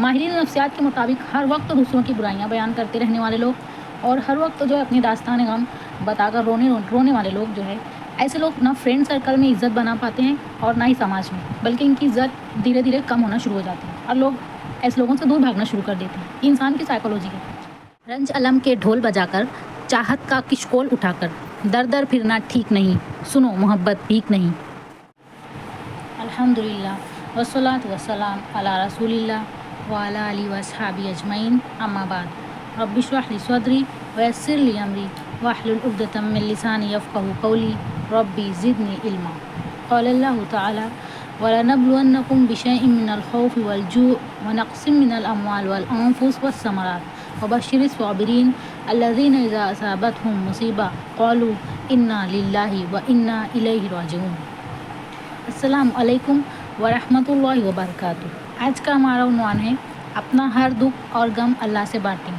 ماہرین نفسیات کے مطابق ہر وقت دوسروں کی برائیاں بیان کرتے رہنے والے لوگ اور ہر وقت جو ہے اپنی داستان غم بتا کر رونے والے لوگ جو ہے، ایسے لوگ نہ فرینڈ سرکل میں عزت بنا پاتے ہیں اور نہ ہی سماج میں، بلکہ ان کی عزت دھیرے دھیرے کم ہونا شروع ہو جاتی ہے اور لوگ ایسے لوگوں سے دور بھاگنا شروع کر دیتے ہیں۔ یہ انسان کی سائیکولوجی ہے۔ رنج علم کے ڈھول بجا کر، چاہت کا کشکول اٹھا کر، در در پھرنا ٹھیک نہیں، سنو محبت بھیک نہیں۔ الحمدللہ والصلاۃ والسلام علی رسول اللہ وعلی آلہ واصحابہ اجمعین، اما بعد، رب اشرح لی صدری ویسر لی امری واحلل عقدۃ من لسانی یفقہوا قولی، رب زدنی علما۔ قال اللہ تعالی وَلَنَبْلُوَنَّكُمْ بِشَيْءٍ مِّنَ الْخَوْفِ وَالْجُوعِ وَنَقْصٍ مِّنَ الْأَمْوَالِ وَالْأَنفُسِ وَالثَّمَرَاتِ وَبَشِّرِ الصَّابِرِينَ الَّذِينَ إِذَا أَصَابَتْهُم مُّصِیبَةٌ قَالُوا إِنَّا لِلَّهِ وَإِنَّا إِلَیہِ رَاجِعُونَ۔ السلام علیکم ورحمۃ اللہ وبرکاتہ۔ آج کا ہمارا عنوان ہے اپنا ہر دکھ اور غم اللہ سے بانٹیں۔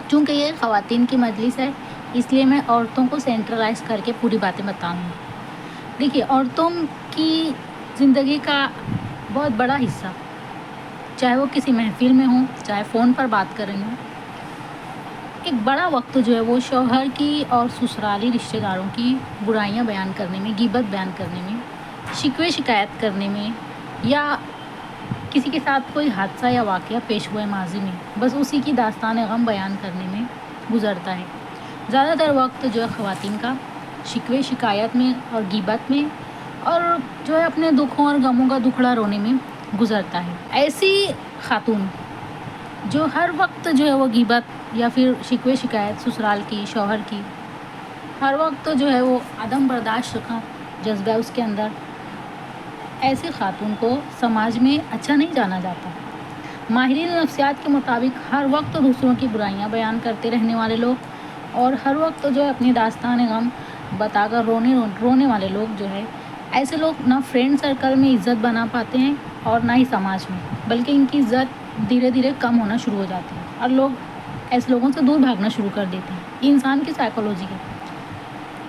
چونکہ یہ خواتین کی مجلس ہے، اس لیے میں عورتوں کو سینٹرلائز کر کے پوری باتیں بتاؤں گی۔ دیکھیے، عورتوں کی زندگی کا بہت بڑا حصہ، چاہے وہ کسی محفل میں ہوں، چاہے فون پر بات کر رہی ہوں، ایک بڑا وقت جو ہے وہ شوہر کی اور سسرالی رشتہ داروں کی برائیاں بیان کرنے میں، غیبت بیان کرنے میں، شکوے شکایت کرنے میں، یا کسی کے ساتھ کوئی حادثہ یا واقعہ پیش ہوا ہے ماضی میں، بس اسی کی داستان غم بیان کرنے میں گزرتا ہے۔ زیادہ تر وقت جو ہے خواتین کا شکوے شکایت میں اور غیبت میں اور جو ہے اپنے دکھوں اور غموں کا دکھڑا رونے میں گزرتا ہے۔ ایسی خاتون جو ہر وقت جو ہے وہ غیبت یا پھر شکوے شکایت سسرال کی، شوہر کی، ہر وقت جو ہے وہ عدم برداشت کا جذبہ اس کے اندر، ایسی خاتون کو سماج میں اچھا نہیں جانا جاتا۔ ماہرین نفسیات کے مطابق ہر وقت دوسروں کی برائیاں بیان کرتے رہنے والے لوگ اور ہر وقت جو ہے اپنی داستان غم بتا کر رونے والے لوگ جو ہے، ایسے لوگ نہ فرینڈ سرکل میں عزت بنا پاتے ہیں اور نہ ہی سماج میں، بلکہ ان کی عزت دھیرے دھیرے کم ہونا شروع ہو جاتی ہے اور لوگ ایسے لوگوں سے دور بھاگنا شروع کر دیتے ہیں۔ یہ انسان کی سائیکولوجی ہے۔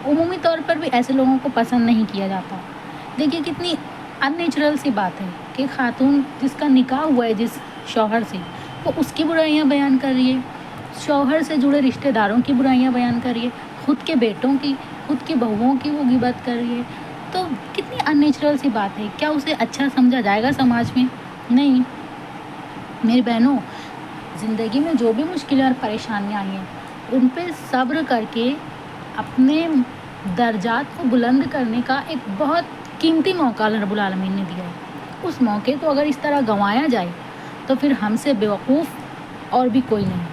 عمومی طور پر بھی ایسے لوگوں کو پسند نہیں کیا جاتا۔ دیکھیے کتنی ان نیچرل سی بات ہے کہ خاتون جس کا نکاح ہوا ہے جس شوہر سے، وہ اس کی برائیاں بیان کر رہی ہے، شوہر سے جڑے رشتہ داروں کی برائیاں بیان کر رہی ہے، خود کے بیٹوں کی، خود کی بہوؤں کی وہ غیبت کر رہی ہے۔ تو کتنی ان نیچرل سی بات ہے، کیا اسے اچھا سمجھا جائے گا سماج میں؟ نہیں۔ میری بہنوں، زندگی میں جو بھی مشکلیں اور پریشانیاں آئی ہیں، ان پہ صبر کر کے اپنے درجات کو بلند کرنے کا ایک بہت قیمتی موقع اللہ رب العالمین نے دیا ہے۔ اس موقع کو اگر اس طرح گنوایا جائے تو پھر ہم سے بیوقوف اور بھی کوئی نہیں۔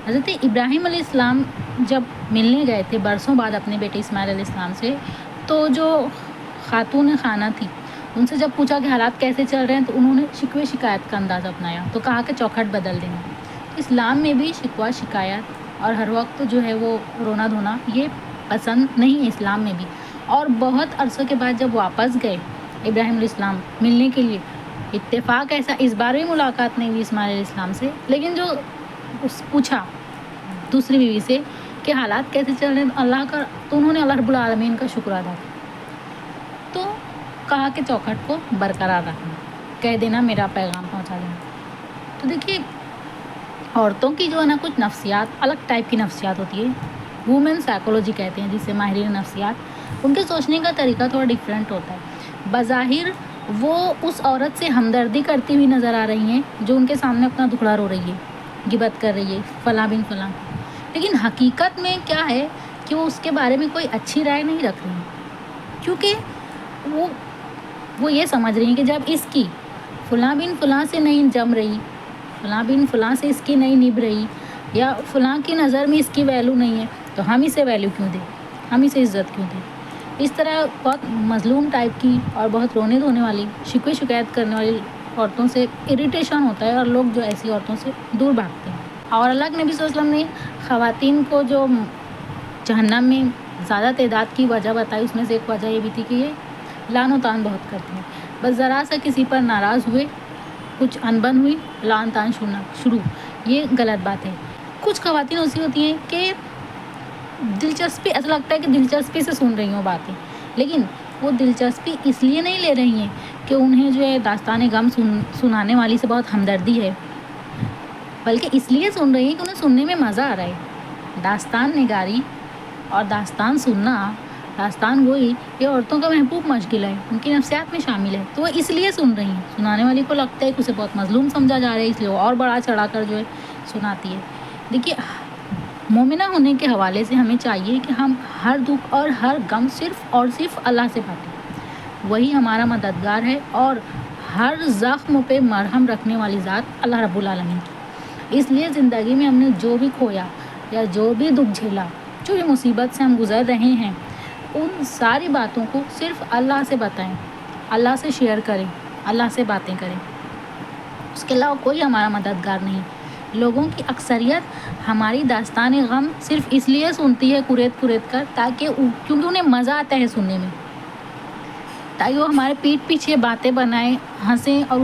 حضرت ابراہیم علیہ السلام جب ملنے گئے تھے برسوں بعد اپنے بیٹے اسماعیل علیہ السلام سے، تو جو خاتون خانہ تھی ان سے جب پوچھا کہ حالات کیسے چل رہے ہیں، تو انہوں نے شکوے شکایت کا انداز اپنایا، تو کہا کہ چوکھٹ بدل دینا۔ اسلام میں بھی شکوہ شکایت اور ہر وقت جو ہے وہ رونا دھونا یہ پسند نہیں ہے اسلام میں بھی۔ اور بہت عرصے کے بعد جب واپس گئے ابراہیم علیہ السلام ملنے کے لیے، اتفاق ایسا اس بار بھی ملاقات نہیں ہوئی اسماعیل علیہ السلام سے، لیکن جو پوچھا دوسری بیوی سے کہ حالات کیسے چل رہے ہیں تو انہوں نے اللہ رب العالمین کا شکر ادا کیا، تو کہا کہ چوکھٹ کو برقرار رکھنا، کہہ دینا میرا پیغام پہنچا دینا۔ تو دیکھیے، عورتوں کی جو ہے نا کچھ نفسیات الگ ٹائپ کی نفسیات ہوتی ہے، وومن سائیکولوجی کہتے ہیں جسے ماہرین نفسیات، ان کے سوچنے کا طریقہ تھوڑا ڈیفرنٹ ہوتا ہے۔ بظاہر وہ اس عورت سے ہمدردی کرتی ہوئی نظر آ رہی ہیں جو ان کے سامنے اپنا دکھڑا رو رہی ہے، غیبت کر رہی ہے فلاں بن فلاں، لیکن حقیقت میں کیا ہے کہ وہ اس کے بارے میں کوئی اچھی رائے نہیں رکھ رہی ہیں، کیونکہ وہ یہ سمجھ رہی ہیں کہ جب اس کی فلاں بن فلاں سے نہیں جم رہی، فلاں بن فلاں سے اس کی نہیں نبھ رہی، یا فلاں کی نظر میں اس کی ویلیو نہیں ہے، تو ہم اسے ویلیو کیوں دیں، ہم اسے عزت کیوں دیں۔ اس طرح بہت مظلوم ٹائپ کی اور بہت رونے دھونے والی، شکوے شکایت کرنے والی عورتوں سے اریٹیشن ہوتا ہے اور لوگ جو ایسی عورتوں سے دور بھاگتے ہیں۔ اور اللہ کے نبی صلی اللہ علیہ وسلم نے خواتین کو جو جہنم میں زیادہ تعداد کی وجہ بتائی، اس میں سے ایک وجہ یہ بھی تھی کہ یہ لعن و طعن بہت کرتی ہیں، بس ذرا سا کسی پر ناراض ہوئے، کچھ انبن ہوئی، لعن طعن شروع، یہ غلط بات ہے۔ کچھ خواتین ایسی ہوتی ہیں کہ دلچسپی، ایسا لگتا ہے کہ دلچسپی سے سن رہی ہوں باتیں، لیکن وہ دلچسپی اس لیے نہیں لے رہی ہیں کہ انہیں جو ہے داستان غم سنانے والی سے بہت ہمدردی ہے، بلکہ اس لیے سن رہی ہیں کہ انہیں سننے میں مزہ آ رہا ہے۔ داستان نگاری اور داستان سننا، داستان گوئی یہ عورتوں کا محبوب مشغلہ ہے، ان کی نفسیات میں شامل ہے، تو وہ اس لیے سن رہی ہیں۔ سنانے والی کو لگتا ہے کہ اسے بہت مظلوم سمجھا جا رہا ہے، اس لیے وہ اور بڑا چڑھا کر جو ہے سناتی ہے۔ دیکھیے، مومنہ ہونے کے حوالے سے ہمیں چاہیے کہ ہم ہر دکھ اور ہر غم صرف اور صرف اللہ سے بانٹیں، وہی ہمارا مددگار ہے، اور ہر زخم پہ مرہم رکھنے والی ذات اللہ رب العالمین کی۔ اس لیے زندگی میں ہم نے جو بھی کھویا یا جو بھی دکھ جھیلا، جو بھی مصیبت سے ہم گزر رہے ہیں، ان ساری باتوں کو صرف اللہ سے بتائیں، اللہ سے شیئر کریں، اللہ سے باتیں کریں، اس کے علاوہ کوئی ہمارا مددگار نہیں۔ لوگوں کی اکثریت ہماری داستان غم صرف اس لیے سنتی ہے کریت کریت کر کیونکہ انہیں مزہ آتا ہے سننے میں، تاکہ وہ ہمارے پیٹھ پیچھے باتیں بنائیں، ہنسیں اور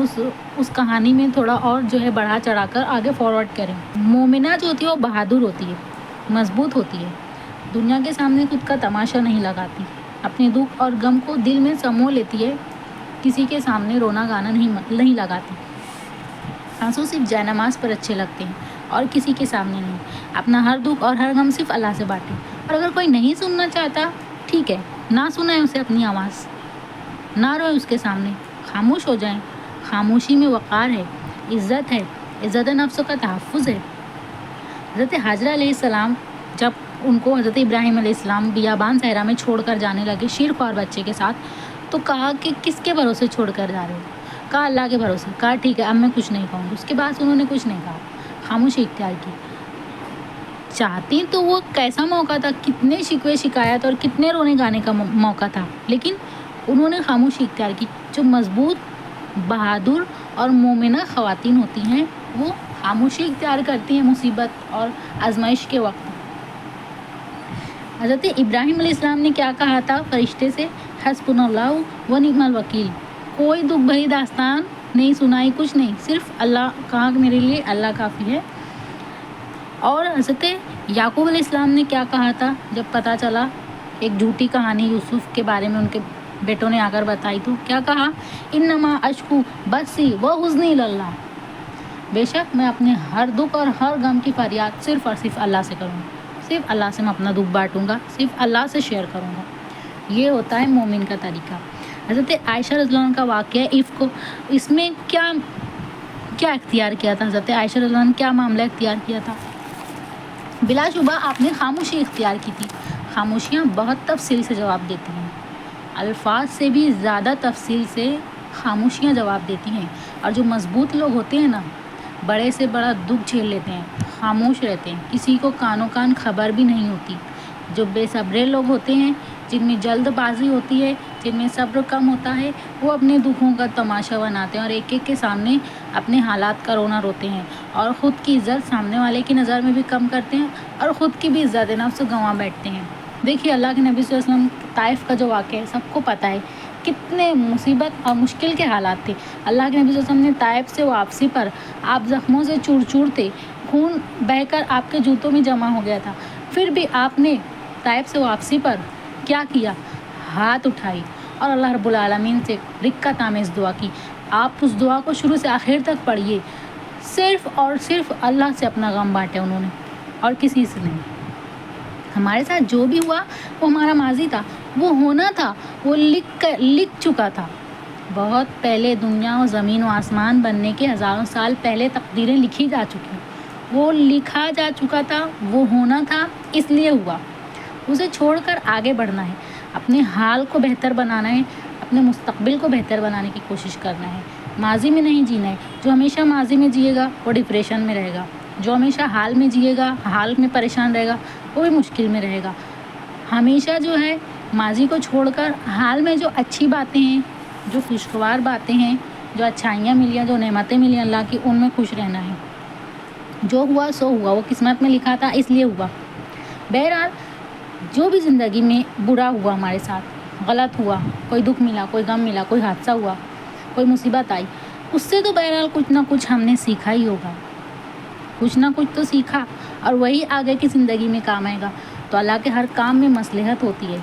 اس کہانی میں تھوڑا اور جو ہے بڑھا چڑھا کر آگے فارورڈ کریں۔ مومنہ جو ہوتی ہے وہ بہادر ہوتی ہے، مضبوط ہوتی ہے، دنیا کے سامنے خود کا تماشا نہیں لگاتی، اپنے دکھ اور غم کو دل میں سمو لیتی ہے، کسی کے سامنے رونا گانا نہیں لگاتی۔ آنسو صرف جائے نماز پر اچھے لگتے ہیں اور کسی کے سامنے نہیں۔ اپنا ہر دکھ اور ہر غم صرف اللہ سے بانٹیں، اور اگر کوئی نہیں سننا چاہتا، ٹھیک ہے، نہ سنائیں اسے اپنی آواز، نہ روئیں اس کے سامنے، خاموش ہو جائیں۔ خاموشی میں وقار ہے، عزت ہے، عزت نفس کا تحفظ ہے۔ حضرت حاجرہ علیہ السلام جب ان کو حضرت ابراہیم علیہ السلام بیابان صحرا میں چھوڑ کر جانے لگے شیرخوار بچے کے ساتھ، تو کہا کہ کس کے بھروسے چھوڑ کر جا رہے ہو؟ کہا اللہ کے بھروسے۔ کہا ٹھیک ہے، اب میں کچھ نہیں کہوں گی۔ اس کے بعد انہوں نے کچھ نہیں کہا، خاموشی اختیار کی۔ چاہتی تو وہ کیسا موقع تھا، کتنے شکوے شکایت اور کتنے رونے گانے کا موقع تھا، لیکن انہوں نے خاموشی اختیار کی۔ جو مضبوط، بہادر اور مومنہ خواتین ہوتی ہیں، وہ خاموشی اختیار کرتی ہیں مصیبت اور آزمائش کے وقت۔ حضرت ابراہیم علیہ السلام نے کیا کہا تھا فرشتے سے؟ حسبنا اللہ و نعم الوکیل۔ کوئی دکھ بھری داستان نہیں سنائی، کچھ نہیں، صرف اللہ کہا کہ میرے لیے اللہ کافی ہے۔ اور حضرت یعقوب علیہ السلام نے کیا کہا تھا جب پتہ چلا ایک جھوٹی کہانی یوسف کے بارے میں ان کے بیٹوں نے آ کر بتائی، تو کیا کہا؟ انما اشکو بثی و حزنی اللہ۔ بے شک میں اپنے ہر دکھ اور ہر غم کی فریاد صرف اور صرف اللہ سے کروں گا، صرف اللہ سے میں اپنا دکھ بانٹوں گا، صرف اللہ سے شیئر کروں گا۔ یہ ہوتا ہے مومن کا طریقہ۔ حضرت عائشہ رضی اللہ عنہ کا واقعہ عفق، اس میں کیا اختیار کیا تھا حضرت عائشہ رضی اللہ عنہ نے؟ کیا معاملہ اختیار کیا تھا؟ بلا شبہ آپ نے خاموشی اختیار کی تھی۔ خاموشیاں بہت تفصیل سے جواب دیتی ہیں، الفاظ سے بھی زیادہ تفصیل سے خاموشیاں جواب دیتی ہیں۔ اور جو مضبوط لوگ ہوتے ہیں نا، بڑے سے بڑا دکھ جھیل لیتے ہیں، خاموش رہتے ہیں، کسی کو کانوں کان خبر بھی نہیں ہوتی۔ جو بے صبرے لوگ ہوتے ہیں، جن میں جلد بازی ہوتی ہے، جن میں صبر کم ہوتا ہے، وہ اپنے دکھوں کا تماشا بناتے ہیں اور ایک ایک کے سامنے اپنے حالات کا رونا روتے ہیں، اور خود کی عزت سامنے والے کی نظر میں بھی کم کرتے ہیں، اور خود کی بھی عزت نفس گنوا بیٹھتے ہیں۔ دیکھیے، اللہ کے نبی صلی اللہ علیہ وسلم طائف کا جو واقعہ ہے سب کو پتہ ہے، کتنے مصیبت اور مشکل کے حالات تھے۔ اللہ کے نبی صلی اللہ علیہ وسلم نے طائف سے واپسی پر، آپ زخموں سے چور چور تھے، خون بہہ کر آپ کے جوتوں میں جمع ہو گیا تھا، پھر بھی آپ نے طائف سے واپسی پر کیا کیا؟ ہاتھ اٹھائی اور اللہ رب العالمین سے رکعت آمیز دعا کی۔ آپ اس دعا کو شروع سے آخر تک پڑھیے، صرف اور صرف اللہ سے اپنا غم بانٹا انہوں نے، اور کسی سے نہیں۔ ہمارے ساتھ جو بھی ہوا وہ ہمارا ماضی تھا، وہ ہونا تھا، وہ لکھ چکا تھا۔ بہت پہلے دنیا و زمین و آسمان بننے کے ہزاروں سال پہلے تقدیریں لکھی جا چکی ہیں، وہ لکھا جا چکا تھا، وہ ہونا تھا، اس لیے ہوا۔ اسے چھوڑ کر آگے بڑھنا ہے، اپنے حال کو بہتر بنانا ہے، اپنے مستقبل کو بہتر بنانے کی کوشش کرنا ہے۔ ماضی میں نہیں جینا ہے۔ جو ہمیشہ ماضی میں جیے گا وہ ڈپریشن میں رہے گا، جو ہمیشہ حال میں جیے گا، حال میں پریشان رہے گا، وہ بھی مشکل میں رہے گا۔ ہمیشہ جو ہے ماضی کو چھوڑ کر حال میں جو اچھی باتیں ہیں، جو خوشگوار باتیں ہیں، جو اچھائیاں ملی ہیں، جو نعمتیں ملی ہیں اللہ کی، ان میں خوش رہنا ہے۔ جو ہوا سو ہوا، وہ قسمت میں لکھا تھا، اس لیے ہوا۔ بہرحال جو بھی زندگی میں برا ہوا ہمارے ساتھ، غلط ہوا، کوئی دکھ ملا، کوئی غم ملا، کوئی حادثہ ہوا، کوئی مصیبت آئی، اس سے تو بہرحال کچھ نہ کچھ ہم نے سیکھا ہی ہوگا، کچھ نہ کچھ تو سیکھا، اور وہی آگے کی زندگی میں کام آئے گا۔ تو اللہ کے ہر کام میں مصلحت ہوتی ہے۔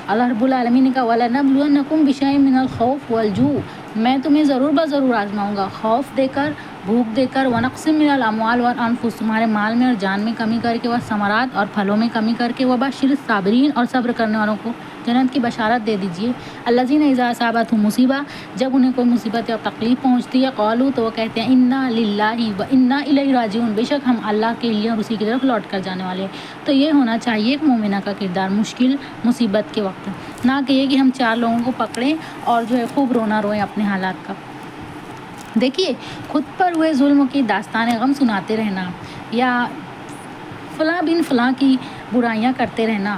اللہ رب العالمین نے کہا وَلَنَبْلُوَنَّكُمْ بِشَيْءٍ مِّنَ الْخَوْفِ وَالْجُوعِ میں تمہیں ضرور بضرور آزماؤں گا، خوف دے کر، بھوک دے کر، ونقص من الاموال والانفس، تمہارے مال میں اور جان میں کمی کر کے، والثمرات اور پھلوں میں کمی کر کے، وبشر الصابرین اور صبر کرنے والوں کو جنت کی بشارت دے دیجیے۔ الذین اذا اصابتھم مصیبہ، جب انہیں کوئی مصیبت یا تکلیف پہنچتی ہے، قالوا، تو وہ کہتے ہیں انا للہ و انا الیہ راجعون، بے شک ہم اللہ کے لیے اور اسی کی طرف لوٹ کر جانے والے ہیں۔ تو یہ ہونا چاہیے ایک مومنہ کا کردار مشکل مصیبت کے وقت، نہ کہ یہ کہ ہم چار لوگوں کو پکڑیں اور جو ہے خوب رونا روئیں اپنے حالات کا۔ دیکھیے، خود پر ہوئے ظلم کی داستان غم سناتے رہنا یا فلاں بن فلاں کی برائیاں کرتے رہنا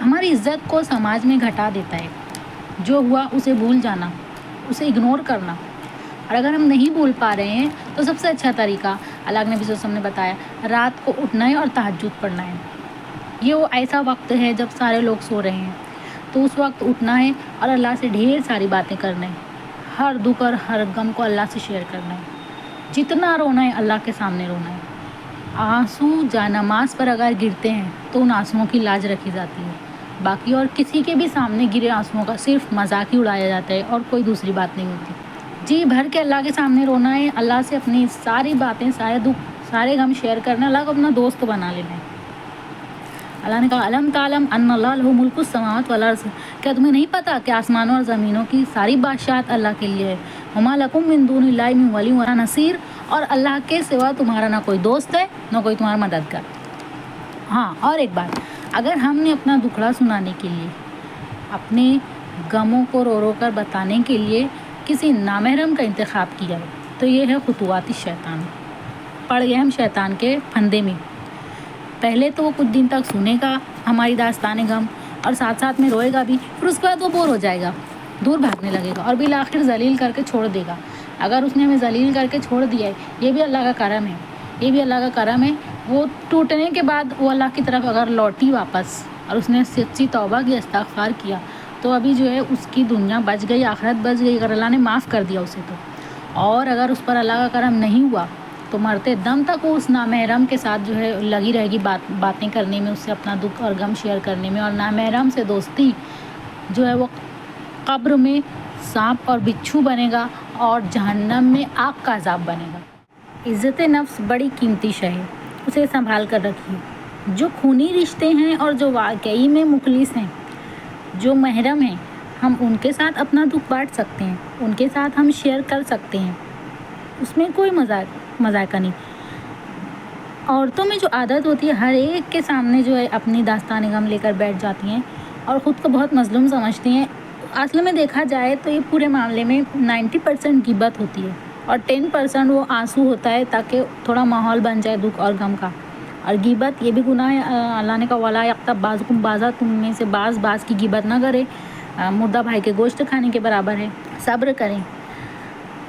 ہماری عزت کو سماج میں گھٹا دیتا ہے۔ جو ہوا اسے بھول جانا، اسے اگنور کرنا، اور اگر ہم نہیں بھول پا رہے ہیں تو سب سے اچھا طریقہ اللہ کے نبی صلی اللہ علیہ وسلم نے بتایا، رات کو اٹھنا ہے اور تہجد پڑھنا ہے۔ یہ وہ ایسا وقت ہے جب سارے لوگ سو رہے ہیں، تو اس وقت اٹھنا ہے اور اللہ سے ڈھیر ساری باتیں کرنا ہے، ہر دکھ اور ہر غم کو اللہ سے شیئر کرنا ہے، جتنا رونا ہے اللہ کے سامنے رونا ہے۔ آنسو جانماز پر اگر گرتے ہیں تو ان آنسوؤں کی لاج رکھی جاتی ہے، باقی اور کسی کے بھی سامنے گرے آنسوؤں کا صرف مذاق ہی اڑایا جاتا ہے اور کوئی دوسری بات نہیں ہوتی۔ جی بھر کے اللہ کے سامنے رونا ہے، اللہ سے اپنی ساری باتیں، سارے دکھ، سارے غم شیئر کرنا، اللہ کو اپنا دوست بنا لینا ہے۔ اللہ نے کہا الم تعلم ان اللہ لہ ملک السماوات والارض، کیا تمہیں نہیں پتا کہ آسمانوں اور زمینوں کی ساری بادشاہت اللہ کے لیے ہے؟ وما لکم من دون اللہ من ولی ولا نصیر، اور اللہ کے سوا تمہارا نہ کوئی دوست ہے نہ کوئی تمہارا مددگار۔ ہاں، اور ایک بات، اگر ہم نے اپنا دکھڑا سنانے کے لیے، اپنے غموں کو رو رو کر بتانے کے لیے کسی نامحرم کا انتخاب کیا ہے تو یہ ہے خطوات شیطان۔ پڑ گئے ہم شیطان کے پھندے میں۔ پہلے تو وہ کچھ دن تک سنے گا ہماری داستان غم اور ساتھ ساتھ میں روئے گا بھی، پھر اس کے بعد وہ بور ہو جائے گا، دور بھاگنے لگے گا اور بالآخر ذلیل کر کے چھوڑ دے گا۔ اگر اس نے ہمیں ذلیل کر کے چھوڑ دیا ہے، یہ بھی اللہ کا کرم ہے، یہ بھی اللہ کا کرم ہے۔ وہ ٹوٹنے کے بعد وہ اللہ کی طرف اگر لوٹی واپس اور اس نے سچی توبہ کی، استغفار کیا، تو ابھی جو ہے اس کی دنیا بچ گئی، آخرت بچ گئی، اگر اللہ نے معاف کر دیا اسے تو۔ اور اگر اس پر اللہ کا کرم نہیں ہوا تو مرتے دم تک وہ اس نامحرم کے ساتھ جو ہے لگی رہے گی، باتیں کرنے میں، اس سے اپنا دکھ اور غم شیئر کرنے میں، اور نامحرم سے دوستی جو ہے وہ قبر میں سانپ اور بچھو بنے گا اور جہنم میں آگ کا عذاب بنے گا۔ عزت نفس بڑی قیمتی شے ہے، اسے سنبھال کر رکھیے۔ جو خونی رشتے ہیں اور جو واقعی میں مخلص ہیں، جو محرم ہیں، ہم ان کے ساتھ اپنا دکھ بانٹ سکتے ہیں، ان کے ساتھ ہم شیئر کر سکتے ہیں، اس میں کوئی مذائقہ نہیں۔ عورتوں میں جو عادت ہوتی ہے ہر ایک کے سامنے جو ہے اپنی داستان غم لے کر بیٹھ جاتی ہیں اور خود کو بہت مظلوم سمجھتی ہیں، اصل میں دیکھا جائے تو یہ پورے معاملے میں 90% غیبت ہوتی ہے اور 10% وہ آنسو ہوتا ہے تاکہ تھوڑا ماحول بن جائے دکھ اور غم کا۔ اور غیبت یہ بھی گناہ ہے، اللہ نے کہا وَلَا يَغْتَبْ بَعْضُكُمْ بَعْضًا، تم میں سے بعض کی غیبت نہ کرے، مردہ بھائی کے گوشت کھانے کے برابر ہے۔ صبر کریں،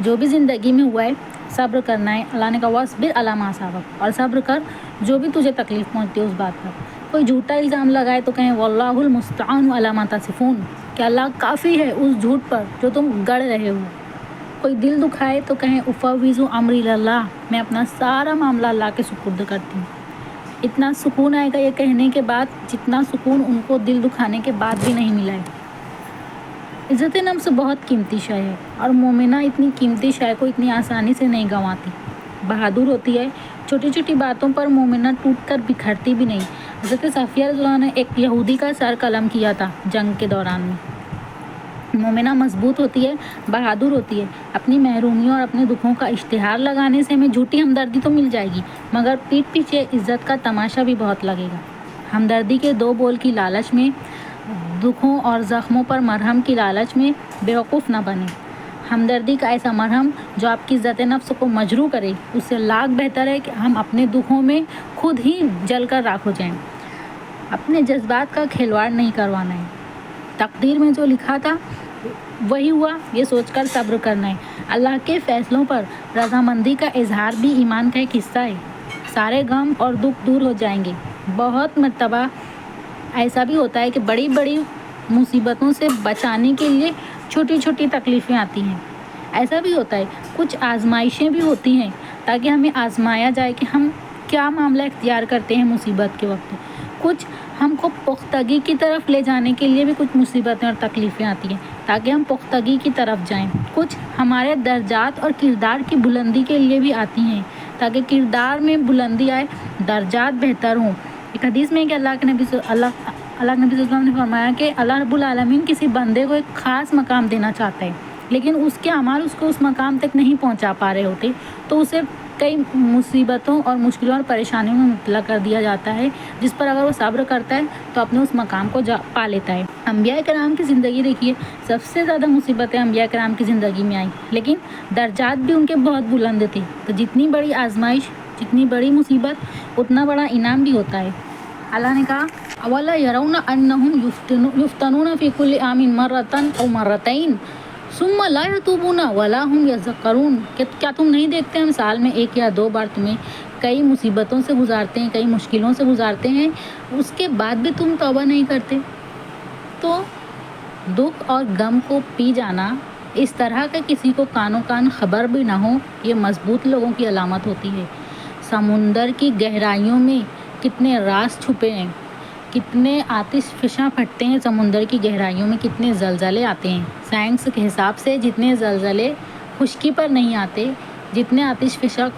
جو بھی زندگی میں ہوا ہے صبر کرنا ہے۔ اللہ نے کہا وَاصْبِرْ عَلَىٰ مَا أَصَابَكَ، اور صبر کر جو بھی تجھے تکلیف پہنچتی ہے اس بات پر۔ کوئی جھوٹا الزام لگائے تو کہیں وَاللَّهُ الْمُسْتَعَانُ عَلَىٰ مَا تَصِفُونَ، کہ اللہ کافی ہے اس جھوٹ پر جو تم گڑ رہے ہو۔ کوئی دل دکھائے تو کہیں اُفَوِّضُ أَمْرِي إِلَى اللَّهِ، میں اپنا سارا معاملہ اللہ کے سپرد کرتی ہوں۔ اتنا سکون آئے گا یہ کہنے کے بعد جتنا سکون ان کو دل دکھانے کے بعد بھی نہیں ملا ہے۔ عزت نفس بہت قیمتی شے ہے اور مومنہ اتنی قیمتی شے کو اتنی آسانی سے نہیں گنواتی، بہادر ہوتی ہے، چھوٹی چھوٹی باتوں پر مومنہ ٹوٹ کر بکھرتی بھی نہیں۔ حضرت صفیہ رضی اللہ عنہا نے ایک یہودی کا سر قلم کیا تھا جنگ کے دوران میں۔ مومنہ مضبوط ہوتی ہے، بہادر ہوتی ہے، اپنی محرومیوں اور اپنے دکھوں کا اشتہار لگانے سے ہمیں جھوٹی ہمدردی تو مل جائے گی مگر پیٹھ پیچھے عزت کا تماشا بھی بہت لگے گا۔ ہمدردی کے 2 بول کی لالچ میں، دکھوں اور زخموں پر مرہم کی لالچ میں بیوقوف نہ بنیں۔ ہمدردی کا ایسا مرہم جو آپ کی عزت نفس کو مجروح کرے، اس سے لاکھ بہتر ہے کہ ہم اپنے دکھوں میں خود ہی جل کر راکھ ہو جائیں۔ اپنے جذبات کا کھلواڑ نہیں کروانا ہے، تقدیر میں جو لکھا تھا وہی ہوا یہ سوچ کر صبر کرنا ہے۔ اللہ کے فیصلوں پر رضامندی کا اظہار بھی ایمان کا ایک حصہ ہے۔ سارے غم اور دکھ دور ہو جائیں گے۔ بہت مرتبہ ایسا بھی ہوتا ہے کہ بڑی بڑی مصیبتوں سے بچانے کے لیے چھوٹی چھوٹی تکلیفیں آتی ہیں۔ ایسا بھی ہوتا ہے کچھ آزمائشیں بھی ہوتی ہیں تاکہ ہمیں آزمایا جائے کہ ہم کیا معاملہ اختیار کرتے ہیں مصیبت کے وقت۔ کچھ ہم کو پختگی کی طرف لے جانے کے لیے بھی کچھ مصیبتیں اور تکلیفیں آتی ہیں تاکہ ہم پختگی کی طرف جائیں کچھ ہمارے درجات اور کردار کی بلندی کے لیے بھی آتی ہیں، تاکہ کردار میں بلندی آئے، درجات بہتر ہوں۔ ایک حدیث میں کہ اللہ کے نبی صلی اللہ علیہ وسلم نے فرمایا کہ اللہ رب العالمین کسی بندے کو ایک خاص مقام دینا چاہتا ہے، لیکن اس کے اعمال اس کو اس مقام تک نہیں پہنچا پا رہے ہوتے، تو اسے کئی مصیبتوں اور مشکلوں اور پریشانیوں میں مبتلا کر دیا جاتا ہے، جس پر اگر وہ صبر کرتا ہے تو اپنے اس مقام کو پا لیتا ہے۔ انبیاء کرام کی زندگی دیکھیے، سب سے زیادہ مصیبتیں انبیاء کرام کی زندگی میں آئیں، لیکن درجات بھی ان کے بہت بلند تھے۔ تو جتنی بڑی آزمائش، جتنی بڑی مصیبت، اتنا بڑا انعام بھی ہوتا ہے۔ اللہ نے کہا اولا یرون انہم یفتنون فی کل عام مرۃ او مرتین ثم لا یتوبون ولا هم یذکرون، کہ کیا تم نہیں دیکھتے ہم سال میں ایک یا دو بار تمہیں کئی مصیبتوں سے گزارتے ہیں، کئی مشکلوں سے گزارتے ہیں، اس کے بعد بھی تم توبہ نہیں کرتے؟ تو دکھ اور غم کو پی جانا، اس طرح کا کسی کو کانوں کان خبر بھی نہ ہو، یہ مضبوط لوگوں کی علامت ہوتی ہے۔ سمندر کی گہرائیوں میں کتنے راز چھپے ہیں، کتنے آتش فشاں پھٹتے ہیں، سمندر کی گہرائیوں میں کتنے زلزلے آتے ہیں۔ سائنس کے حساب سے جتنے زلزلے خشکی پر نہیں آتے، جتنے آتش فشاں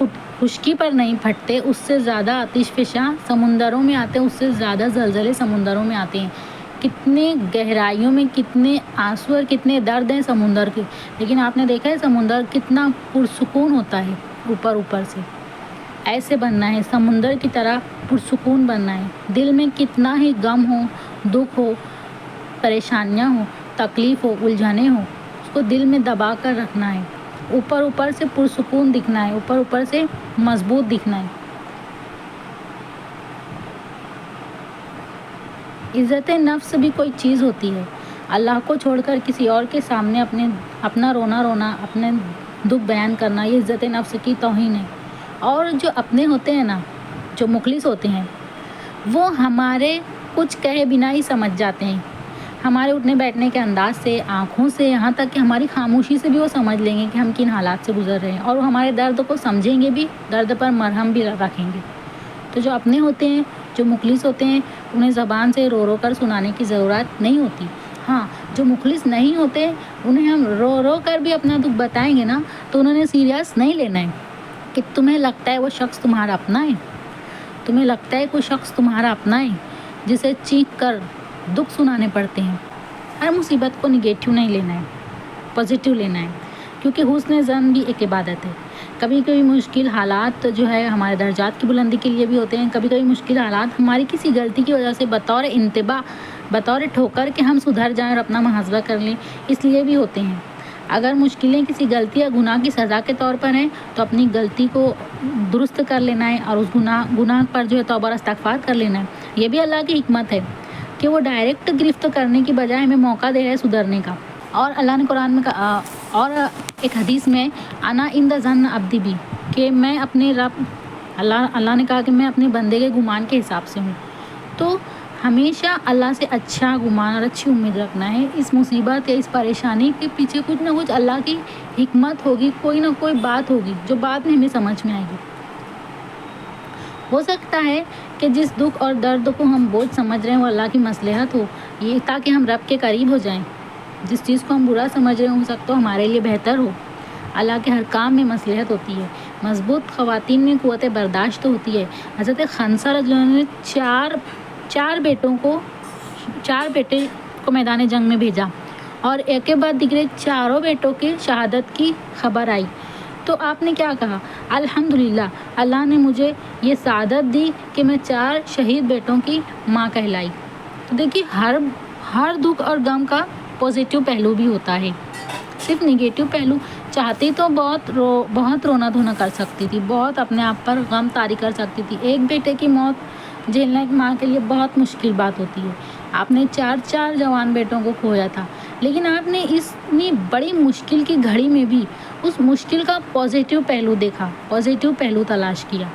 خشکی پر نہیں پھٹتے، اس سے زیادہ آتش فشاں سمندروں میں آتے ہیں، اس سے زیادہ زلزلے سمندروں میں آتے ہیں۔ کتنے گہرائیوں میں کتنے آنسو اور کتنے درد ہیں سمندر کے، لیکن آپ نے دیکھا ہے سمندر کتنا پرسکون ہوتا ہے اوپر اوپر سے۔ ایسے بننا ہے، سمندر کی طرح پرسکون بننا ہے۔ دل میں کتنا ہی غم ہو، دکھ ہو، پریشانیاں ہو، تکلیف ہو، الجھنیں ہو، اس کو دل میں دبا کر رکھنا ہے، اوپر اوپر سے پرسکون دکھنا ہے، اوپر اوپر سے مضبوط دکھنا ہے۔ عزت نفس بھی کوئی چیز ہوتی ہے، اللہ کو چھوڑ کر کسی اور کے سامنے اپنا رونا، اپنے دکھ بیان کرنا، یہ عزت نفس کی توہین ہے۔ اور جو اپنے ہوتے ہیں نا، جو مخلص ہوتے ہیں، وہ ہمارے کچھ کہے بنا ہی سمجھ جاتے ہیں، ہمارے اٹھنے بیٹھنے کے انداز سے، آنکھوں سے، یہاں تک کہ ہماری خاموشی سے بھی وہ سمجھ لیں گے کہ ہم کن حالات سے گزر رہے ہیں، اور وہ ہمارے درد کو سمجھیں گے بھی، درد پر مرہم بھی رکھیں گے۔ تو جو اپنے ہوتے ہیں، جو مخلص ہوتے ہیں، انہیں زبان سے رو رو کر سنانے کی ضرورت نہیں ہوتی۔ ہاں، جو مخلص نہیں ہوتے انہیں ہم رو رو کر بھی اپنا دکھ بتائیں گے نا، تو انہوں نے سیریس نہیں لینا ہے کہ تمہیں لگتا ہے وہ شخص تمہارا اپنا ہے، تمہیں لگتا ہے کوئی شخص تمہارا اپنا ہے جسے چیخ کر دکھ سنانے پڑتے ہیں۔ ہر مصیبت کو نگیٹو نہیں لینا ہے، پازیٹیو لینا ہے، کیونکہ حسن ظن بھی ایک عبادت ہے۔ کبھی کبھی مشکل حالات جو ہے ہمارے درجات کی بلندی کے لیے بھی ہوتے ہیں، کبھی کبھی مشکل حالات ہماری کسی غلطی کی وجہ سے بطور انتباہ، بطور ٹھوکر کہ ہم سدھر جائیں اور اپنا محاسبہ کر لیں، اس لیے بھی ہوتے ہیں۔ اگر مشکلیں کسی غلطی یا گناہ کی سزا کے طور پر ہیں تو اپنی غلطی کو درست کر لینا ہے اور اس گناہ پر جو ہے توبہ اور استغفار کر لینا ہے۔ یہ بھی اللہ کی حکمت ہے کہ وہ ڈائریکٹ گرفت کرنے کی بجائے ہمیں موقع دے رہے ہیں سدھرنے کا۔ اور اللہ نے قرآن میں کہا، اور ایک حدیث میں انا عند ظن عبدی بھی، کہ میں اپنے رب، اللہ نے کہا کہ میں اپنے بندے کے گمان کے حساب سے ہوں۔ تو ہمیشہ اللہ سے اچھا گمان اور اچھی امید رکھنا ہے۔ اس مصیبت یا اس پریشانی کے پیچھے کچھ نہ کچھ اللہ کی حکمت ہوگی، کوئی نہ کوئی بات ہوگی جو بعد میں ہمیں سمجھ میں آئے گی۔ ہو سکتا ہے کہ جس دکھ اور درد کو ہم بوجھ سمجھ رہے ہیں وہ اللہ کی مصلحت ہو، یہ تاکہ ہم رب کے قریب ہو جائیں۔ جس چیز کو ہم برا سمجھ رہے ہیں ہو سکتا ہے ہمارے لیے بہتر ہو۔ اللہ کے ہر کام میں مصلحت ہوتی ہے۔ مضبوط خواتین میں قوت برداشت ہوتی ہے۔ حضرت خنسا رضی اللہ عنہ نے چار بیٹے کو میدان جنگ میں بھیجا، اور ایک کے بعد دیگرے چاروں بیٹوں کے شہادت کی خبر آئی تو آپ نے کیا کہا؟ الحمدللہ، اللہ نے مجھے یہ سعادت دی کہ میں 4 شہید بیٹوں کی ماں کہلائی۔ تو دیکھیے، ہر دکھ اور غم کا پازیٹیو پہلو بھی ہوتا ہے، صرف نگیٹو پہلو۔ چاہتی تو بہت رونا دھونا کر سکتی تھی، بہت اپنے آپ پر غم طاری کر سکتی تھی۔ ایک بیٹے کی موت جھیلنا ایک ماں کے لیے بہت مشکل بات ہوتی ہے۔ آپ نے 4 جوان بیٹوں کو کھویا تھا، لیکن آپ نے اتنی بڑی مشکل کی گھڑی میں بھی اس مشکل کا پازیٹیو پہلو دیکھا، پازیٹیو پہلو تلاش کیا۔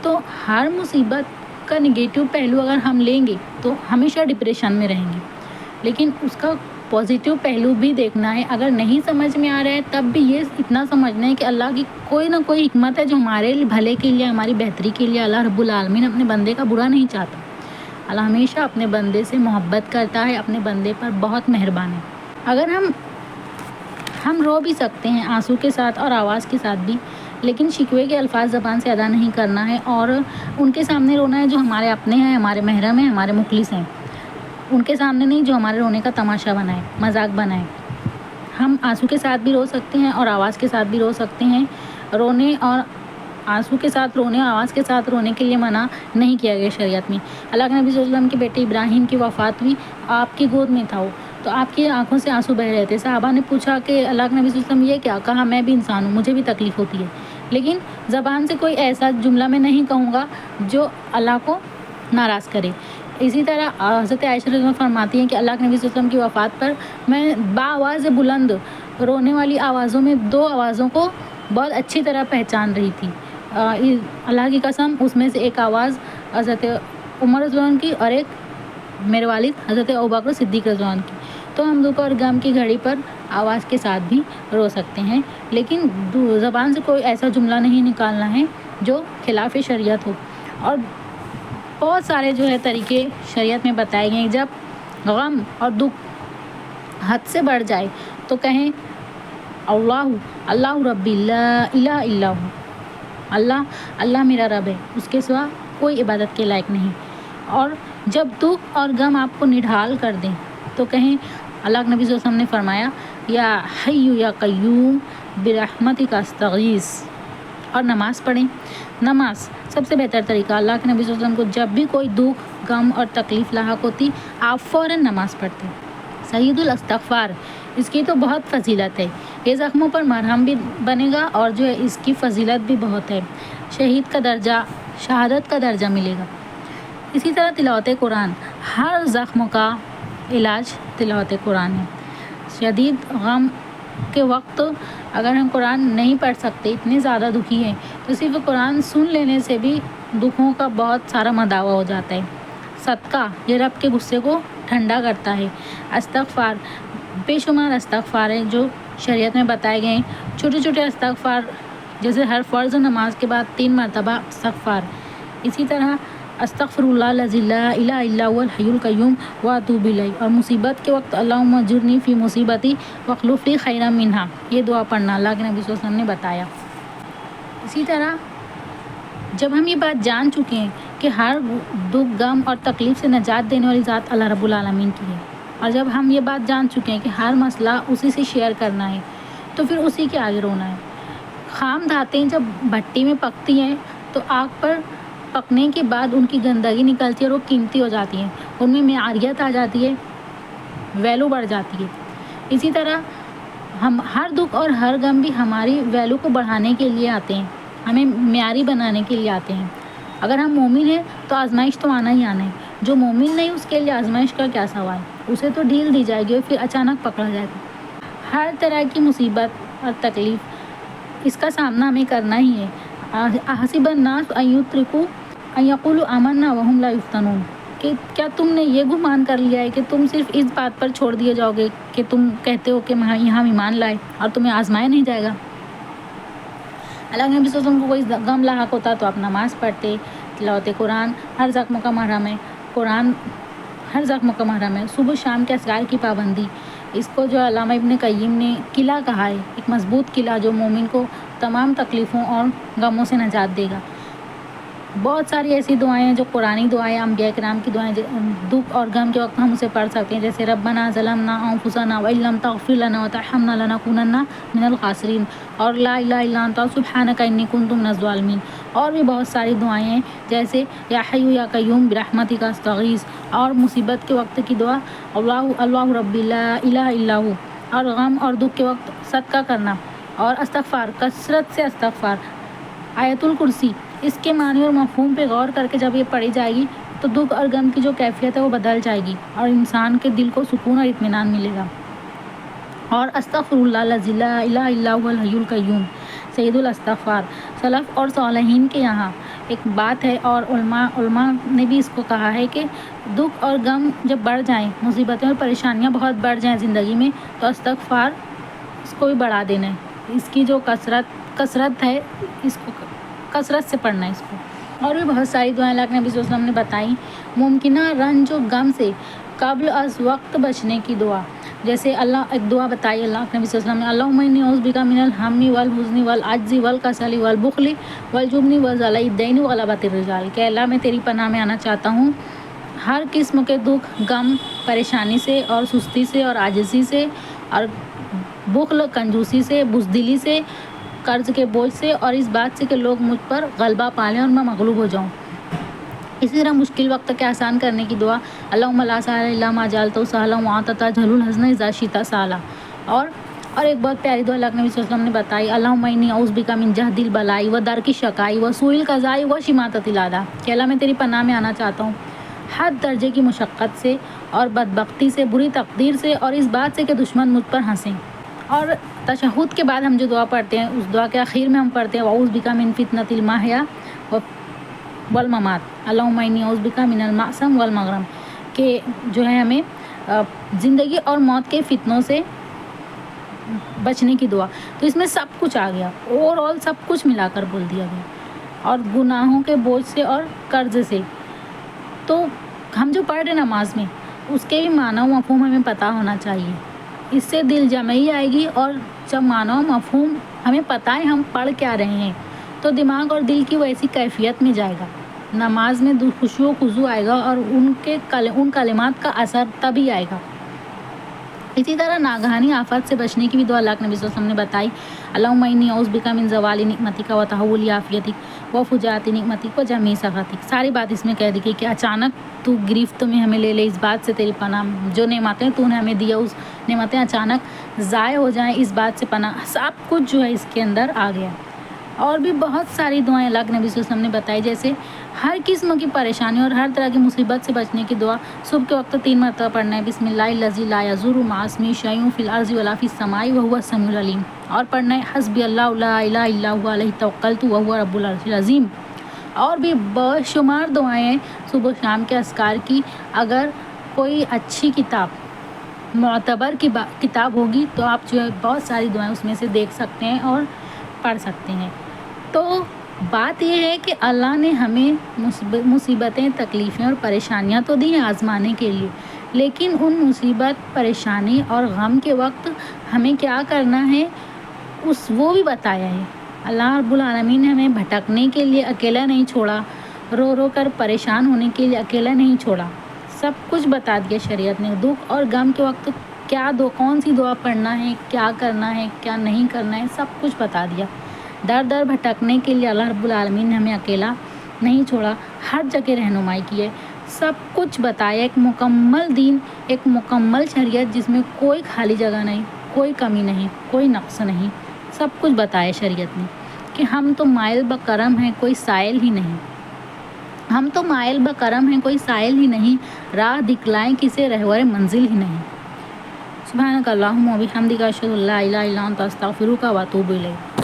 تو ہر مصیبت کا نگیٹو پہلو اگر ہم لیں گے تو ہمیشہ ڈپریشن میں رہیں گے، لیکن اس کا پازیٹیو پہلو بھی دیکھنا ہے۔ اگر نہیں سمجھ میں آ رہا ہے تب بھی یہ اتنا سمجھنا ہے کہ اللہ کی کوئی نہ کوئی حکمت ہے جو ہمارے بھلے کے لیے، ہماری بہتری کے لیے۔ اللہ رب العالمین اپنے بندے کا برا نہیں چاہتا، اللہ ہمیشہ اپنے بندے سے محبت کرتا ہے، اپنے بندے پر بہت مہربان ہے۔ اگر ہم ہم رو بھی سکتے ہیں آنسو کے ساتھ اور آواز کے ساتھ بھی، لیکن شکوے کے الفاظ زبان سے ادا نہیں کرنا ہے، اور ان کے سامنے رونا ہے جو ہمارے اپنے ہیں، ہمارے محرم ہیں، ہمارے مخلص ہیں، ان کے سامنے نہیں جو ہمارے رونے کا تماشا بنائے، مذاق بنائے۔ ہم آنسو کے ساتھ بھی رو سکتے ہیں اور آواز کے ساتھ بھی رو سکتے ہیں۔ رونے اور آنسو کے ساتھ رونے اور آواز کے ساتھ رونے کے لیے منع نہیں کیا گیا شریعت میں۔ اللہ کے نبی صلی اللہ علیہ وسلم کے بیٹے ابراہیم کی وفات ہوئی، آپ کی گود میں تھا وہ، تو آپ کی آنکھوں سے آنسو بہ رہے تھے۔ صحابہ نے پوچھا کہ اللہ کے نبی صلی اللہ علیہ وسلم یہ کیا؟ کہا میں بھی انسان ہوں، مجھے بھی تکلیف ہوتی ہے، لیکن زبان سے کوئی ایسا جملہ میں نہیں کہوں گا جو اللہ کو ناراض کرے۔ اسی طرح حضرت عائشہ رضی اللہ عنہا فرماتی ہیں کہ اللہ کے نبی صلی اللہ علیہ وسلم کی وفات پر میں بآواز بلند رونے والی آوازوں میں 2 آوازوں کو بہت اچھی طرح پہچان رہی تھی۔ اللہ کی قسم اس میں سے ایک آواز حضرت عمر رضی اللہ عنہ کی اور ایک میرے والد حضرت ابوبکر صدیق رضی اللہ عنہ کی۔ تو ہم دکھ اور غم کی گھڑی پر آواز کے ساتھ بھی رو سکتے ہیں، لیکن زبان سے کوئی ایسا جملہ نہیں نکالنا ہے جو خلاف شریعت ہو۔ اور بہت سارے جو ہے طریقے شریعت میں بتائے گئے ہیں۔ جب غم اور دکھ حد سے بڑھ جائے تو کہیں اللہ ربی لا الہ الا ہو، اللہ میرا رب ہے، اس کے سوا کوئی عبادت کے لائق نہیں۔ اور جب دکھ اور غم آپ کو نڈھال کر دیں تو کہیں اللہ کے نبی صلی اللہ علیہ وسلم نے فرمایا یا حی یا قیوم برحمتک استغیث، اور نماز پڑھیں۔ نماز سب سے بہتر طریقہ۔ اللہ کے نبی صلی اللہ علیہ وسلم کو جب بھی کوئی دکھ غم اور تکلیف لاحق ہوتی آپ فوراً نماز پڑھتے۔ سید الاستغفار، اس کی تو بہت فضیلت ہے، یہ زخموں پر مرہم بھی بنے گا اور جو ہے اس کی فضیلت بھی بہت ہے، شہید کا درجہ، شہادت کا درجہ ملے گا۔ اسی طرح تلاوت قرآن، ہر زخم کا علاج تلاوت قرآن ہے۔ شدید غم کے وقت اگر ہم قرآن نہیں پڑھ سکتے، اتنے زیادہ دکھی ہیں، تو صرف قرآن سن لینے سے بھی دکھوں کا بہت سارا مداوع ہو جاتا ہے۔ صدقہ، یہ رب کے غصے کو ٹھنڈا کرتا ہے۔ استغفار، بے شمار استغفار ہیں جو شریعت میں بتائے گئے ہیں۔ چھوٹے چھوٹے استغفار جیسے ہر فرض نماز کے بعد 3 مرتبہ استغفار۔ اسی طرح استغفر اللہ الذی لا الہ الا هو الحی القیوم واتوب الیہ، اور مصیبت کے وقت اللہم اجرنی فی مصیبتی واخلف لی خیرا منہا، یہ دعا پڑھنا اللہ کے نبی صلی اللہ علیہ وسلم نے بتایا۔ اسی طرح جب ہم یہ بات جان چکے ہیں کہ ہر دکھ غم اور تکلیف سے نجات دینے والی ذات اللہ رب العالمین کی ہے، اور جب ہم یہ بات جان چکے ہیں کہ ہر مسئلہ اسی سے شیئر کرنا ہے، تو پھر اسی کے آگے رونا ہے۔ خام دھاتیں جب بھٹی میں پکتی ہیں تو آگ پر پکنے کے بعد ان کی گندگی نکلتی ہے اور وہ قیمتی ہو جاتی ہیں، ان میں معیاریت آ جاتی ہے، ویلو بڑھ جاتی ہے۔ اسی طرح ہم ہر دکھ اور ہر غم بھی ہماری ویلو کو بڑھانے کے لیے آتے ہیں، ہمیں معیاری بنانے کے لیے آتے ہیں۔ اگر ہم مومن ہیں تو آزمائش تو آنا ہی آنا ہے، جو مومن نہیں اس کے لیے آزمائش کا کیا سوال، اسے تو ڈھیل دی جائے گی اور پھر اچانک پکڑا جائے گا۔ ہر طرح کی مصیبت اور تکلیف، اس کا سامنا ہمیں کرنا ہی ہے۔ احسب الناس ان یترکوا ان یقولوا آمنا وہم لا یفتنون، کہ کیا تم نے یہ گمان کر لیا ہے کہ تم صرف اس بات پر چھوڑ دیے جاؤ گے کہ تم کہتے ہو کہ یہاں ایمان لائے اور تمہیں آزمایا نہیں جائے گا۔ اللہ کے نبی صلی اللہ علیہ وسلم کو کوئی غم لاحق ہوتا تو آپ نماز پڑھتے، تلاوت قرآن، ہر زخم کا مرہم ہے، قرآن ہر زخم کا مرہم ہے۔ صبح شام کے اذکار کی پابندی، اس کو جو علامہ ابن قیم نے قلعہ کہا ہے، ایک مضبوط قلعہ جو مومن کو تمام تکلیفوں اور غموں سے نجات دے گا۔ بہت ساری ایسی دعائیں ہیں جو قرآنی دعائیں، انبیاء کرام کی دعائیں، دکھ اور غم کے وقت ہم اسے پڑھ سکتے ہیں، جیسے ربنا ظلمنا انفسنا وان لم تغفر لنا وترحمنا لنکونن من الخاسرین، اور لا الہ الا انت سبحانک انی کنت من الظالمین۔ اور بھی بہت ساری دعائیں ہیں جیسے یا حی یا قیوم برحمتک استغیث، اور مصیبت کے وقت کی دعا اللہ ربی لا الہ الا ہو، اور غم اور دکھ کے وقت صدقہ کرنا، اور استغفار، کثرت سے استغفار۔ آیت الکرسی، اس کے معنی اور مفہوم پہ غور کر کے جب یہ پڑھی جائے گی تو دکھ اور غم کی جو کیفیت ہے وہ بدل جائے گی اور انسان کے دل کو سکون اور اطمینان ملے گا۔ اور استغفر اللہ الذی لا الہ الا هو الحی القیوم، سید الاستغفار۔ سلف اور صالحین کے یہاں ایک بات ہے، اور علماء نے بھی اس کو کہا ہے کہ دکھ اور غم جب بڑھ جائیں، مصیبتیں اور پریشانیاں بہت بڑھ جائیں زندگی میں، تو استغفار اس کو بھی بڑھا دینا ہے، اس کی جو کثرت ہے، اس کو کثرت سے پڑھنا ہے اس کو۔ اور بھی بہت ساری دعائیں اللہ کے نبی صلی اللہ علیہ وسلم نے بتائیں۔ ممکنہ رنج و غم سے قبل از وقت بچنے کی دعا، جیسے اللہ ایک دعا بتائی اللہ کے نبی صلی اللہ علیہ وسلم نے، اللہم انی اعوذ بک من الہم والحزن والعجز والکسل والبخل والجبن وذل الدین وغلبۃ الرجال، کہ اللہ میں تیری پناہ میں آنا چاہتا ہوں ہر قسم کے دکھ، غم، پریشانی سے اور سستی سے اور عاجزی سے اور بخل، کنجوسی سے، بزدلی سے، قرض کے بوجھ سے، اور اس بات سے کہ لوگ مجھ پر غلبہ پا لیں اور میں مغلوب ہو جاؤں۔ اسی طرح مشکل وقت کے آسان کرنے کی دعا، اللہم لا سہل الا ما جعلتہ سہلا وانت تجعل الحزن اذا شئت سہلا۔ اور ایک بہت پیاری دعا اللہ کے نبی صلی اللہ علیہ وسلم نے بتائی، اللہم انی اعوذ بک من جہد البلاء ودرک الشقاء وسوء القضاء وشماتۃ الاعداء، کہ اللہ میں تیری پناہ میں آنا چاہتا ہوں ہر درجے کی مشقت سے اور بدبختی سے، بری تقدیر سے، اور اس بات سے کہ دشمن مجھ پر ہنسیں۔ اور تشہد کے بعد ہم جو دعا پڑھتے ہیں، اس دعا کے آخر میں ہم پڑھتے ہیں واعوذ بک من فتنۃ المحیا والممات، اللہم انی اعوذ بک من المأثم والمغرم، کہ جو ہے ہمیں زندگی اور موت کے فتنوں سے بچنے کی دعا۔ تو اس میں سب کچھ آ گیا، اوور آل سب کچھ ملا کر بول دیا گیا، اور گناہوں کے بوجھ سے اور قرض سے۔ تو ہم جو پڑھ رہے نماز میں، اس کے بھی معنی و مفہوم ہمیں پتہ ہونا چاہیے، اس سے دل جمعی آئے گی، اور جب معنی و مفہوم ہمیں پتہ ہے ہم پڑھ کیا رہے ہیں تو دماغ اور دل کی ویسی کیفیت میں جائے گا، نماز میں خشوع و خضوع آئے گا، اور ان کلمات کا اثر تبھی آئے گا۔ اسی طرح ناگہانی آفات سے بچنے کی بھی دعا اللہ کے نبی صلی اللہ علیہ وسلم نے بتائی، اللہم انی اعوذ بک من زوال نعمتک وتحول عافیتک وفجاءۃ نعمتک وجمیع سخطک۔ ساری بات اس میں کہہ دی کہ اچانک تو گرفت میں ہمیں لے لے، اس بات سے تیری پناہ، جو نعمتیں تو نے ہمیں دیا اس نعمتیں اچانک ضائع ہو جائیں، اس بات سے پناہ۔ سب کچھ جو ہے اس کے اندر آ گیا۔ اور بھی بہت ساری دعائیں اللہ کے نبی صلی اللہ علیہ وسلم نے بتائی، جیسے ہر قسم کی پریشانی اور ہر طرح کی مصیبت سے بچنے کی دعا صبح کے وقت 3 مرتبہ پڑھنا ہے، بسم اللہ الذی لا یضر مع اسمہ شیء فی الارض ولا فی السماء وهو السمیع العلیم، اور پڑھنا ہے حسبی اللہ لا الہ الا هو علیہ توکلت وهو رب العرش العظیم۔ اور بھی بے شمار دعائیں ہیں صبح و شام کے اذکار کی۔ اگر کوئی اچھی کتاب، معتبر کی کتاب ہوگی تو آپ جو ہے بہت ساری دعائیں اس میں سے دیکھ سکتے ہیں اور پڑھ سکتے ہیں۔ تو بات یہ ہے کہ اللہ نے ہمیں مصیبتیں، تکلیفیں اور پریشانیاں تو دی ہیں آزمانے کے لیے، لیکن ان مصیبت، پریشانی اور غم کے وقت ہمیں کیا کرنا ہے وہ بھی بتایا ہے۔ اللہ رب العالمین نے ہمیں بھٹکنے کے لیے اکیلا نہیں چھوڑا، رو رو کر پریشان ہونے کے لیے اکیلا نہیں چھوڑا، سب کچھ بتا دیا شریعت نے۔ دکھ اور غم کے وقت کون سی دعا پڑھنا ہے، کیا کرنا ہے، کیا نہیں کرنا ہے، سب کچھ بتا دیا۔ در در بھٹکنے کے لیے اللہ رب العالمین نے ہمیں اکیلا نہیں چھوڑا، ہر جگہ رہنمائی کی ہے، سب کچھ بتایا، ایک مکمل دین، ایک مکمل شریعت جس میں کوئی خالی جگہ نہیں، کوئی کمی نہیں، کوئی نقص نہیں، سب کچھ بتایا شریعت نے، کہ ہم تو مائل بکرم ہیں، کوئی سائل ہی نہیں، ہم تو مائل بکرم ہیں، کوئی سائل ہی نہیں، راہ دکھلائیں کسے رہبر منزل ہی نہیں۔ سبحانک اللہم و بحمدک اشہد ان لا الہ الا انت استغفرک و اتوب الیک۔